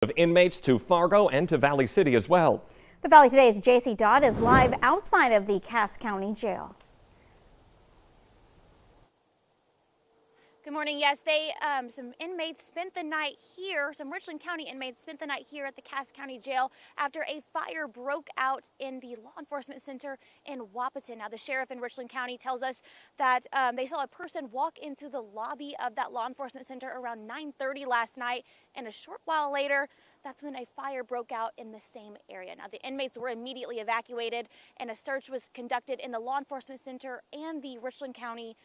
Of inmates to Fargo and to Valley City as well. The Valley Today's JC Dodd is live outside of the Cass County Jail. Good morning. Yes, some inmates spent the night here. Some Richland County inmates spent the night here at the Cass County Jail after a fire broke out in the law enforcement center in Wahpeton. Now, the sheriff in Richland County tells us that they saw a person walk into the lobby of that law enforcement center around 9:30 last night, and a short while later, that's when a fire broke out in the same area. Now, the inmates were immediately evacuated, and a search was conducted in the law enforcement center and the Richland County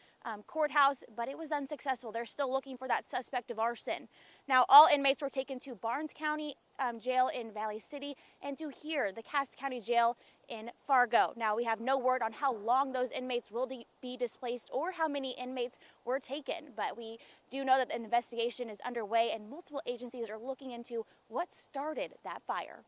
courthouse, but it was unsuccessful. They're still looking for that suspect of arson. Now, all inmates were taken to Barnes County Jail in Valley City and to here, the Cass County Jail in Fargo. Now, we have no word on how long those inmates will be displaced or how many inmates were taken, but we do know that the investigation is underway and multiple agencies are looking into what started that fire.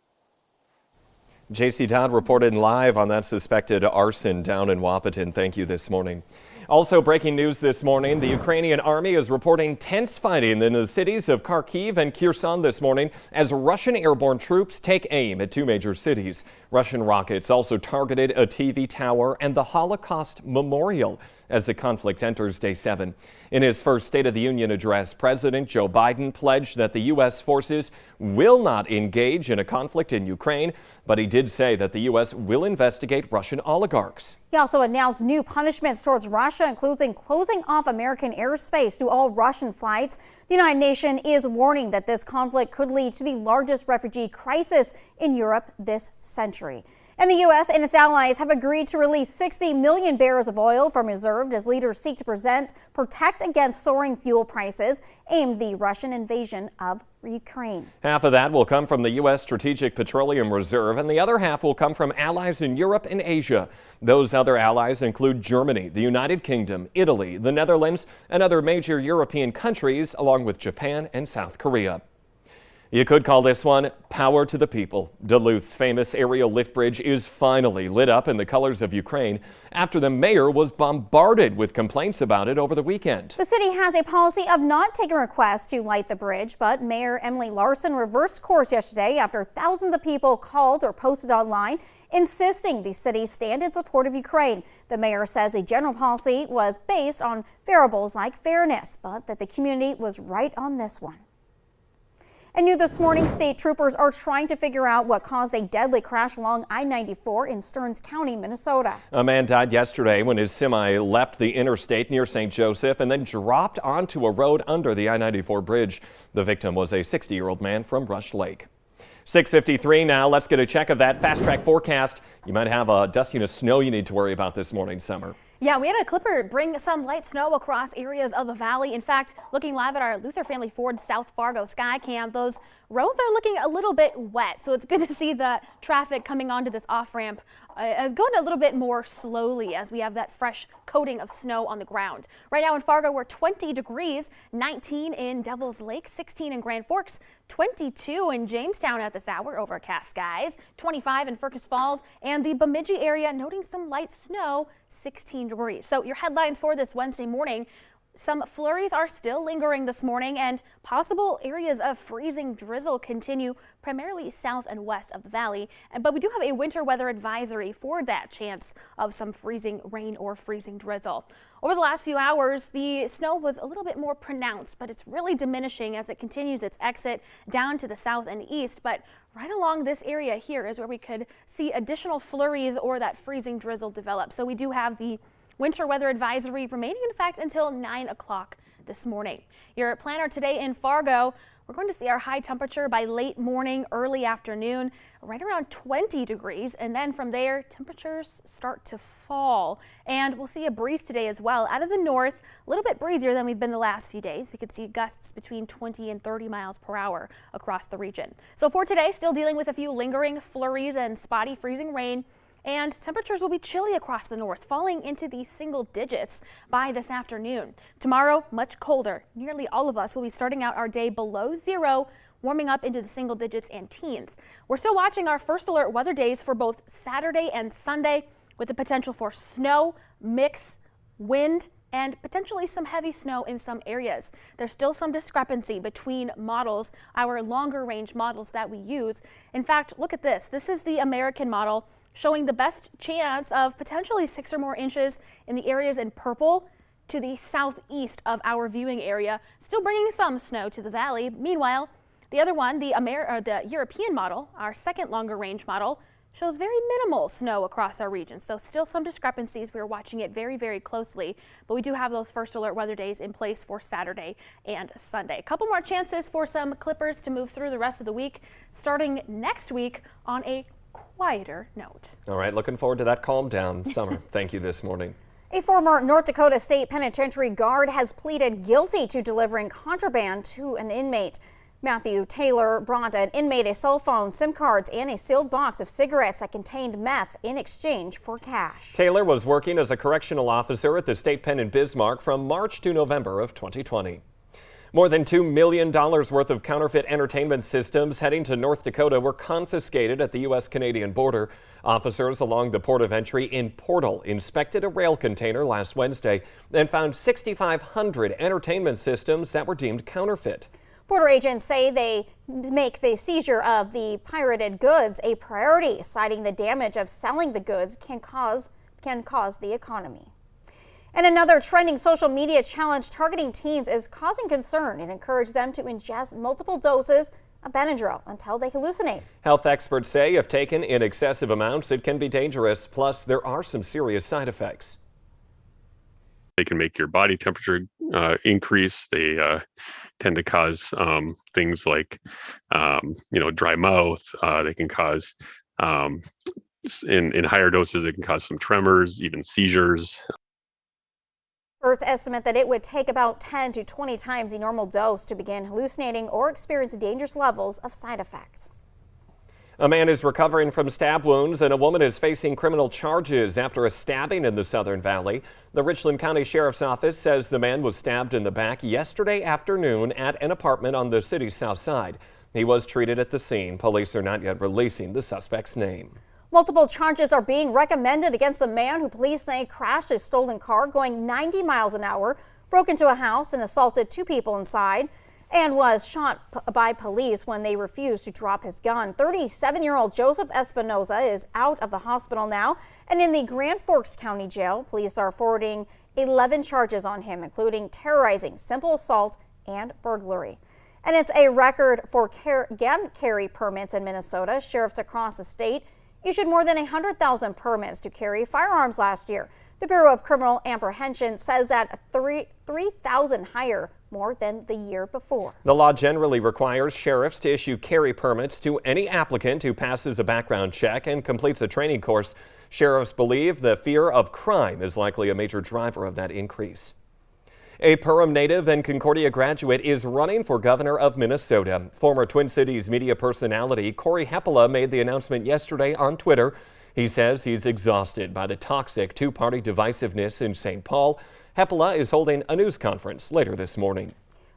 JC Dodd reported live on that suspected arson down in Wahpeton. Thank you this morning. Also breaking news this morning, the Ukrainian army is reporting tense fighting in the cities of Kharkiv and Kherson this morning as Russian airborne troops take aim at two major cities. Russian rockets also targeted a TV tower and the Holocaust Memorial as the conflict enters day 7. In his first State of the Union address, President Joe Biden pledged that the U.S. forces will not engage in a conflict in Ukraine, but he did say that the U.S. will investigate Russian oligarchs. He also announced new punishments towards Russia, including closing off American airspace to all Russian flights. The United Nations is warning that this conflict could lead to the largest refugee crisis in Europe this century. And the U.S. and its allies have agreed to release 60 million barrels of oil from reserve as leaders seek to protect against soaring fuel prices aimed the Russian invasion of Ukraine. Half of that will come from the U.S. Strategic Petroleum Reserve, and the other half will come from allies in Europe and Asia. Those other allies include Germany, the United Kingdom, Italy, the Netherlands, and other major European countries, along with Japan and South Korea. You could call this one Power to the People. Duluth's famous aerial lift bridge is finally lit up in the colors of Ukraine after the mayor was bombarded with complaints about it over the weekend. The city has a policy of not taking requests to light the bridge, but Mayor Emily Larson reversed course yesterday after thousands of people called or posted online insisting the city stand in support of Ukraine. The mayor says a general policy was based on variables like fairness, but that the community was right on this one. And new this morning, state troopers are trying to figure out what caused a deadly crash along I-94 in Stearns County, Minnesota. A man died yesterday when his semi left the interstate near St. Joseph and then dropped onto a road under the I-94 bridge. The victim was a 60-year-old man from Rush Lake. 6:53 now. Let's get a check of that fast track forecast. You might have a dusting of snow you need to worry about this morning, Summer. Yeah, we had a clipper bring some light snow across areas of the valley. In fact, looking live at our Luther Family Ford South Fargo sky cam, those roads are looking a little bit wet. So it's good to see the traffic coming onto this off ramp is going a little bit more slowly as we have that fresh coating of snow on the ground. Right now in Fargo, we're 20 degrees, 19 in Devil's Lake, 16 in Grand Forks, 22 in Jamestown at this hour, overcast skies, 25 in Fergus Falls, and the Bemidji area noting some light snow, 16 degrees. So your headlines for this Wednesday morning. Some flurries are still lingering this morning, and possible areas of freezing drizzle continue primarily south and west of the valley. But we do have a winter weather advisory for that chance of some freezing rain or freezing drizzle. Over the last few hours, the snow was a little bit more pronounced, but it's really diminishing as it continues its exit down to the south and east. But right along this area here is where we could see additional flurries or that freezing drizzle develop. So we do have the winter weather advisory remaining in effect until 9 o'clock this morning. Your planner today in Fargo, we're going to see our high temperature by late morning, early afternoon, right around 20 degrees. And then from there, temperatures start to fall. And we'll see a breeze today as well out of the north, a little bit breezier than we've been the last few days. We could see gusts between 20 and 30 miles per hour across the region. So for today, still dealing with a few lingering flurries and spotty freezing rain. And temperatures will be chilly across the north, falling into the single digits by this afternoon. Tomorrow, much colder. Nearly all of us will be starting out our day below zero, warming up into the single digits and teens. We're still watching our first alert weather days for both Saturday and Sunday, with the potential for snow, mix, wind, and potentially some heavy snow in some areas. There's still some discrepancy between models, our longer range models that we use. In fact, look at this. This is the American model showing the best chance of potentially 6 or more inches in the areas in purple to the southeast of our viewing area, still bringing some snow to the valley. Meanwhile, the other one, the European model, our second longer range model, shows very minimal snow across our region. So still some discrepancies. We're watching it very, very closely, but we do have those first alert weather days in place for Saturday and Sunday. A couple more chances for some clippers to move through the rest of the week, starting next week on a quieter note. All right, looking forward to that calm down summer. Thank you this morning. A former North Dakota State Penitentiary guard has pleaded guilty to delivering contraband to an inmate. Matthew Taylor brought an inmate a cell phone, SIM cards, and a sealed box of cigarettes that contained meth in exchange for cash. Taylor was working as a correctional officer at the state pen in Bismarck from March to November of 2020. More than $2 million worth of counterfeit entertainment systems heading to North Dakota were confiscated at the U.S.-Canadian border. Officers along the port of entry in Portal inspected a rail container last Wednesday and found 6,500 entertainment systems that were deemed counterfeit. Border agents say they make the seizure of the pirated goods a priority, citing the damage of selling the goods can cause the economy. And another trending social media challenge targeting teens is causing concern and encourage them to ingest multiple doses of Benadryl until they hallucinate. Health experts say if taken in excessive amounts, it can be dangerous. Plus, there are some serious side effects. They can make your body temperature increase. They tend to cause things like, dry mouth. They can cause, in higher doses, it can cause some tremors, even seizures. Experts estimate that it would take about 10 to 20 times the normal dose to begin hallucinating or experience dangerous levels of side effects. A man is recovering from stab wounds and a woman is facing criminal charges after a stabbing in the Southern Valley. The Richland County Sheriff's Office says the man was stabbed in the back yesterday afternoon at an apartment on the city's south side. He was treated at the scene. Police are not yet releasing the suspect's name. Multiple charges are being recommended against the man who police say crashed a stolen car going 90 miles an hour, broke into a house and assaulted 2 people inside, and was shot by police when they refused to drop his gun. 37-year-old Joseph Espinoza is out of the hospital now and in the Grand Forks County Jail. Police are forwarding 11 charges on him, including terrorizing, simple assault, and burglary. And it's a record for gun carry permits in Minnesota. Sheriffs across the state issued more than 100,000 permits to carry firearms last year. The Bureau of Criminal Apprehension says that 3,000 higher more than the year before. The law generally requires sheriffs to issue carry permits to any applicant who passes a background check and completes a training course. Sheriffs believe the fear of crime is likely a major driver of that increase. A Perham native and Concordia graduate is running for governor of Minnesota. Former Twin Cities media personality Corey Hepela made the announcement yesterday on Twitter. He says he's exhausted by the toxic two-party divisiveness in St. Paul. Hepela is holding a news conference later this morning.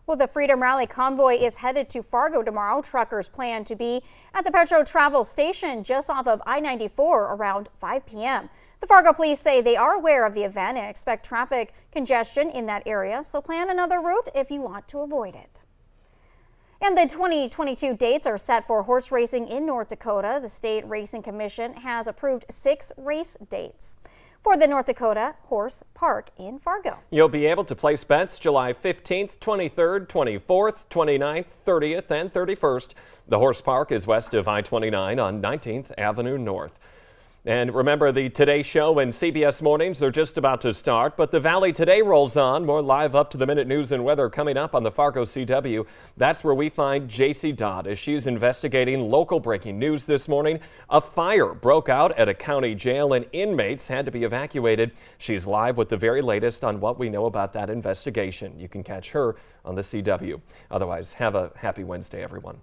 Well, the Freedom Rally convoy is headed to Fargo tomorrow. Truckers plan to be at the Petro Travel Station just off of I-94 around 5 p.m. The Fargo police say they are aware of the event and expect traffic congestion in that area, so plan another route if you want to avoid it. And the 2022 dates are set for horse racing in North Dakota. The State Racing Commission has approved 6 race dates for the North Dakota Horse Park in Fargo. You'll be able to place bets July 15th, 23rd, 24th, 29th, 30th, and 31st. The Horse Park is west of I-29 on 19th Avenue North. And remember, the Today Show and CBS Mornings are just about to start, but the Valley Today rolls on. More live up-to-the-minute news and weather coming up on the Fargo CW. That's where we find JC Dodd as she's investigating local breaking news this morning. A fire broke out at a county jail and inmates had to be evacuated. She's live with the very latest on what we know about that investigation. You can catch her on the CW. Otherwise, have a happy Wednesday, everyone.